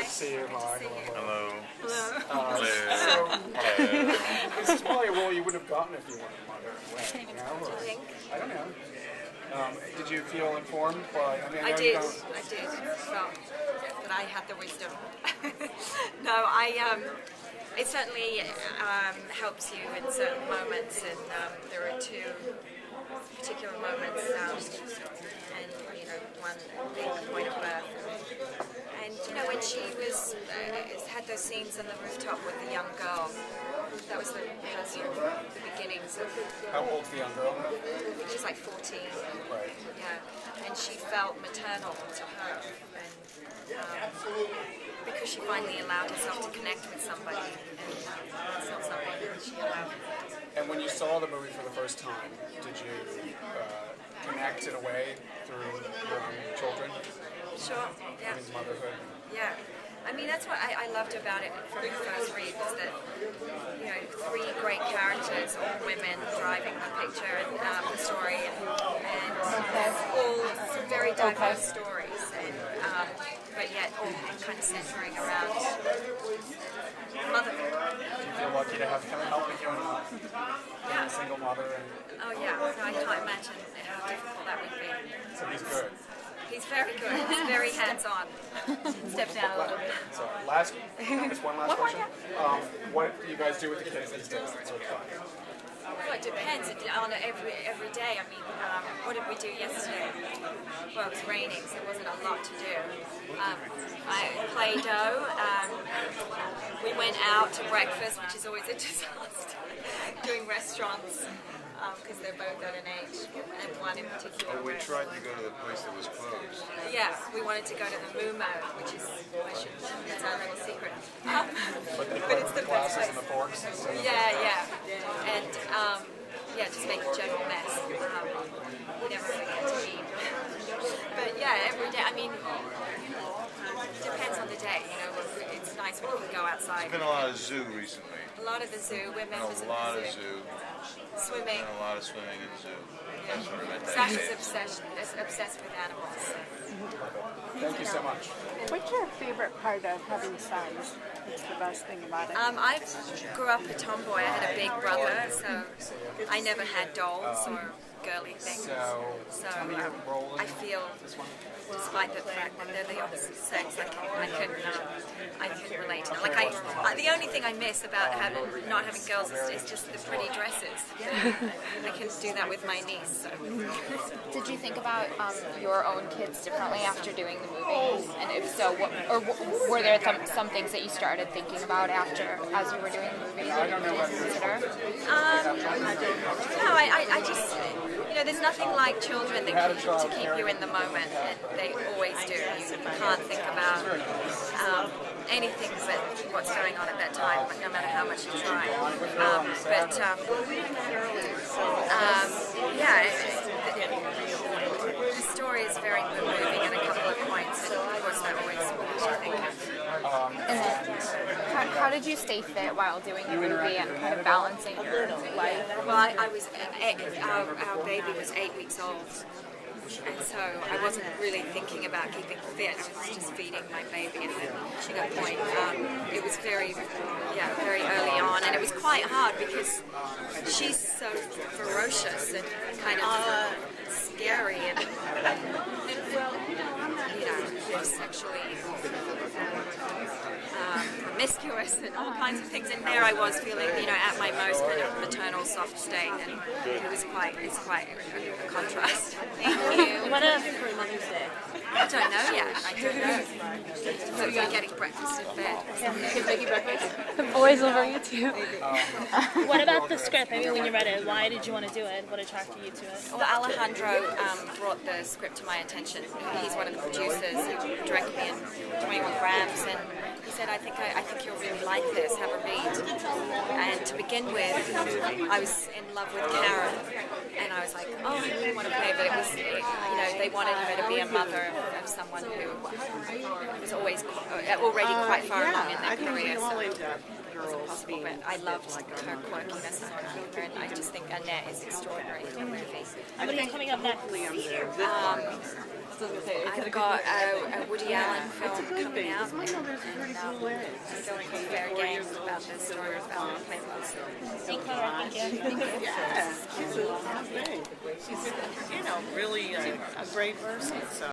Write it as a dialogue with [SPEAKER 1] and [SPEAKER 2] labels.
[SPEAKER 1] to see you. Hi.
[SPEAKER 2] Hello.
[SPEAKER 3] Hello.
[SPEAKER 1] So, this is probably a role you would have gotten if you weren't a mother. You know,
[SPEAKER 3] Do you think?
[SPEAKER 1] I don't know. Did you feel informed by? I mean,
[SPEAKER 3] I did. Felt that I had the wisdom. No, it certainly helps you in certain moments, and there are two particular moments, and one being the point of birth. And when she was had those scenes on the rooftop with the young girl, that was the beginnings of.
[SPEAKER 1] How old's the young girl?
[SPEAKER 3] She's like 14.
[SPEAKER 1] Right.
[SPEAKER 3] Yeah, and she felt maternal to her, and because she finally allowed herself to connect with somebody, and it's not something that she allowed.
[SPEAKER 1] And when you saw the movie for the first time, did you connect in a way through your own children?
[SPEAKER 3] Sure. Yeah.
[SPEAKER 1] His motherhood.
[SPEAKER 3] Yeah. I mean, that's what I loved about it from the first read, was that, three great characters, all women, driving the picture and the story, and all very diverse stories, and, but yet all kind of centering around motherhood.
[SPEAKER 1] Do you feel lucky to have him helping you being a single mother?
[SPEAKER 3] Oh yeah, I can't imagine how difficult that would be.
[SPEAKER 1] So he's good.
[SPEAKER 3] He's very good. He's very hands-on. Step down a little bit.
[SPEAKER 1] So just one last question. What do you guys do with the kids these days? That's sort of fun.
[SPEAKER 3] Well, it depends on every day. I mean, what did we do yesterday? Well, it was raining, so there wasn't a lot to do. Play-doh. We went out to breakfast, which is always a disaster. Doing restaurants. Because they're both at an age, and one in particular.
[SPEAKER 2] Oh, we tried to go to the place that was closed.
[SPEAKER 3] Yeah, we wanted to go to the Mumo, which is, that's our little secret. But it's the best place.
[SPEAKER 1] And the forks.
[SPEAKER 3] Yeah. And, just make a general mess. We never really get to eat. But yeah, every day, I mean, it depends on the day, it's nice when you can go outside.
[SPEAKER 2] There's been a lot of zoo recently.
[SPEAKER 3] A lot of the zoo, we're members of
[SPEAKER 2] A lot
[SPEAKER 3] the
[SPEAKER 2] of
[SPEAKER 3] zoo.
[SPEAKER 2] zoo.
[SPEAKER 3] Swimming.
[SPEAKER 2] And a lot of swimming in the zoo.
[SPEAKER 3] Sash is obsessed with animals.
[SPEAKER 1] Thank you so much.
[SPEAKER 4] What's your favorite part of having sons? What's the best thing about it?
[SPEAKER 3] I grew up a tomboy. I had a big brother, so I never had dolls or girly things. So I feel, despite the fact that they're the opposite sex, I can relate to them. The only thing I miss about not having girls is just the pretty dresses. I can do that with my niece. So.
[SPEAKER 5] Did you think about your own kids differently after doing the movie? And if so, were there some things that you started thinking about as you were doing the movie that you didn't consider?
[SPEAKER 3] No, I just, there's nothing like children that to keep you in the moment, and they always do. You can't think about anything but what's going on at that time, no matter how much you try. The story is very moving at a couple of points, and of course that always makes you think of.
[SPEAKER 5] And then, how did you stay fit while doing the movie and kind of balancing your life?
[SPEAKER 3] Well, I was our baby was 8 weeks old, and so I wasn't really thinking about keeping fit. I was just feeding my baby, and then she got point. It was very early on, and it was quite hard because she's so ferocious and kind of scary, and sexually promiscuous and all kinds of things. And there I was feeling, at my most kind of maternal soft state, and it's quite a contrast.
[SPEAKER 6] Thank you. What else for Mother's Day?
[SPEAKER 3] I don't know yet. I don't know. So you're getting breakfast in bed.
[SPEAKER 6] Kids making breakfast?
[SPEAKER 4] The boys will bring it to you.
[SPEAKER 6] What about the script? I mean, when you read it, why did you want to do it? What attracted you to it?
[SPEAKER 3] Well, Alejandro brought the script to my attention. He's one of the producers who directed me in 21 Grams, and he said, I think you'll really like this, have a read. And to begin with, I was in love with Karen, and I was like, oh, I really want to play, but it was, they wanted her to be a mother of someone who was always already quite far along in their career, so it wasn't possible. But I loved her quirkiness and her humor, and I just think Annette is extraordinary in the movie.
[SPEAKER 6] What is coming up next?
[SPEAKER 3] I've got a Woody Allen film coming out, and I'm going to fair game about the story of Allen Playboys.
[SPEAKER 6] Thank you.
[SPEAKER 7] Yeah, she's really a great person. So.